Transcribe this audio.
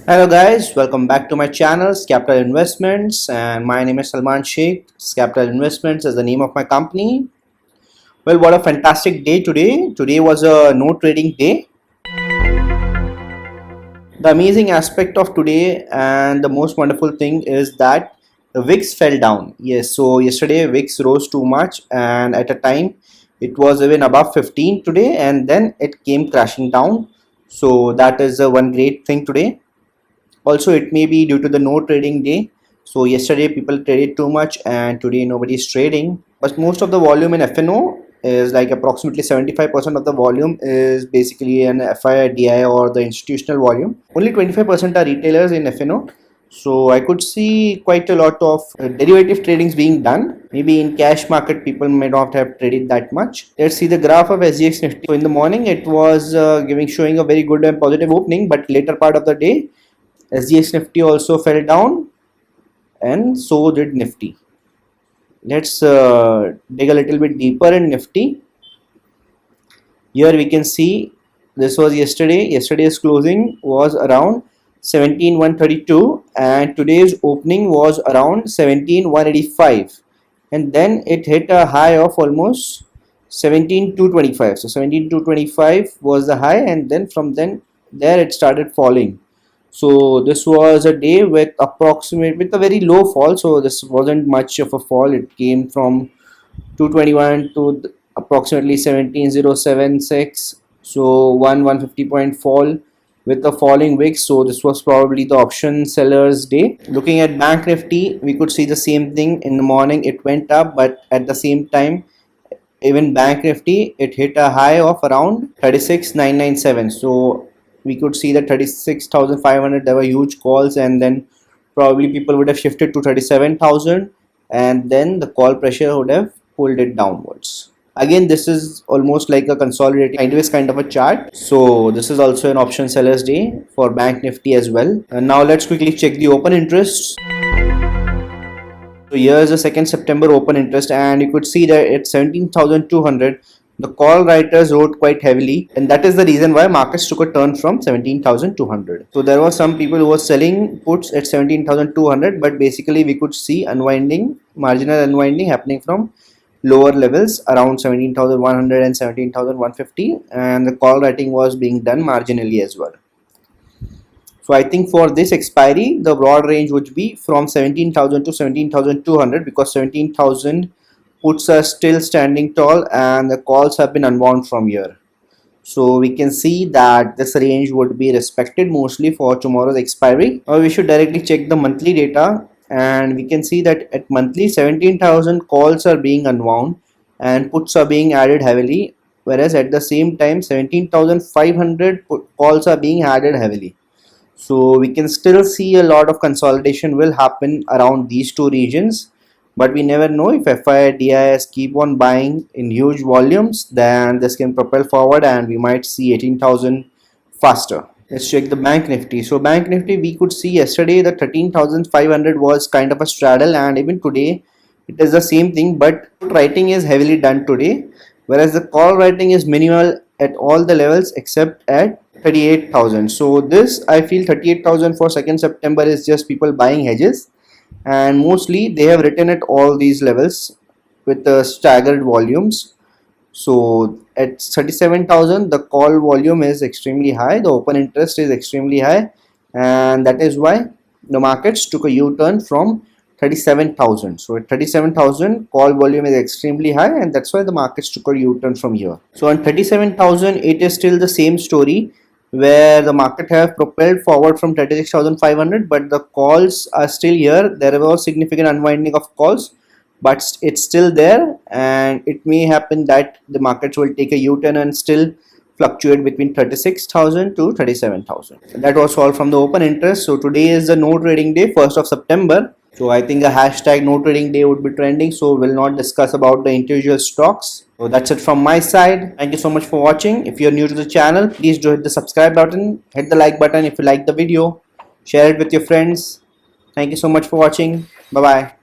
Hello guys, welcome back to my channel Capital Investments, and my name is Salman Sheikh. Capital Investments is the name of my company. Well, what a fantastic day today. Today was a no trading day. The amazing aspect of today and the most wonderful thing is that the VIX fell down. Yes, so yesterday VIX rose too much, and at a time it was even above 15 today, and then it came crashing down. So that is one great thing today. Also, it may be due to the no trading day. So yesterday people traded too much and today nobody is trading. But most of the volume in FNO is like approximately 75% of the volume is basically an FI, DI or the institutional volume. Only 25% are retailers in FNO. So I could see quite a lot of derivative tradings being done. Maybe in cash market people may not have traded that much. Let's see the graph of SGX Nifty. So in the morning it was showing a very good and positive opening, but later part of the day SGX Nifty also fell down and so did Nifty. Let's dig a little bit deeper in Nifty. Here we can see this was yesterday. Yesterday's closing was around 17,132 and today's opening was around 17,185, and then it hit a high of almost 17,225. So 17,225 was the high, and then from there it started falling. So this was a day with a very low fall. So this wasn't much of a fall. It came from 221 to approximately 17076. So 150 point fall with a falling wick. So this was probably the option sellers day. Looking at Bank Nifty, we could see the same thing. In the morning it went up, but at the same time even Bank Nifty it hit a high of around 36,997. So we could see that 36,500 there were huge calls, and then probably people would have shifted to 37,000, and then the call pressure would have pulled it downwards. Again, this is almost like a consolidating sideways kind of a chart. So this is also an option sellers day for Bank Nifty as well. And now let's quickly check the open interests. So here is the 2nd September open interest, and you could see that it's 17,200. The call writers wrote quite heavily, and that is the reason why markets took a turn from 17,200. So there were some people who were selling puts at 17,200, but basically we could see unwinding, marginal unwinding happening from lower levels around 17,100 and 17,150, and the call writing was being done marginally as well. So I think for this expiry, the broad range would be from 17,000 to 17,200, because 17,000 puts are still standing tall and the calls have been unwound from here. So we can see that this range would be respected mostly for tomorrow's expiry. Now we should directly check the monthly data, and we can see that at monthly 17,000 calls are being unwound and puts are being added heavily, whereas at the same time 17,500 calls are being added heavily. So we can still see a lot of consolidation will happen around these two regions, but we never know. If FI, DIS keep on buying in huge volumes, then this can propel forward and we might see 18,000 faster. Let's check the Bank Nifty. So Bank Nifty, we could see yesterday the 13,500 was kind of a straddle, and even today it is the same thing, but writing is heavily done today, whereas the call writing is minimal at all the levels except at 38,000. So this, I feel 38,000 for 2nd September is just people buying hedges, and mostly they have written at all these levels with the staggered volumes. So at 37,000 the call volume is extremely high, the open interest is extremely high, and that is why the markets took a U-turn from 37,000. So at 37,000 call volume is extremely high, and that's why the markets took a U-turn from here. So on 37,000 it is still the same story, where the market have propelled forward from 36,500, but the calls are still here. There was significant unwinding of calls, but it's still there, and it may happen that the markets will take a U-turn and still fluctuate between 36,000 to 37,000. That was all from the open interest. So today is the no trading day, 1st of September. So I think a hashtag no trading day would be trending, so we'll not discuss about the individual stocks. So that's it from my side. Thank you so much for watching. If you're new to the channel, please do hit the subscribe button, hit the like button if you like the video, share it with your friends. Thank you so much for watching. Bye bye.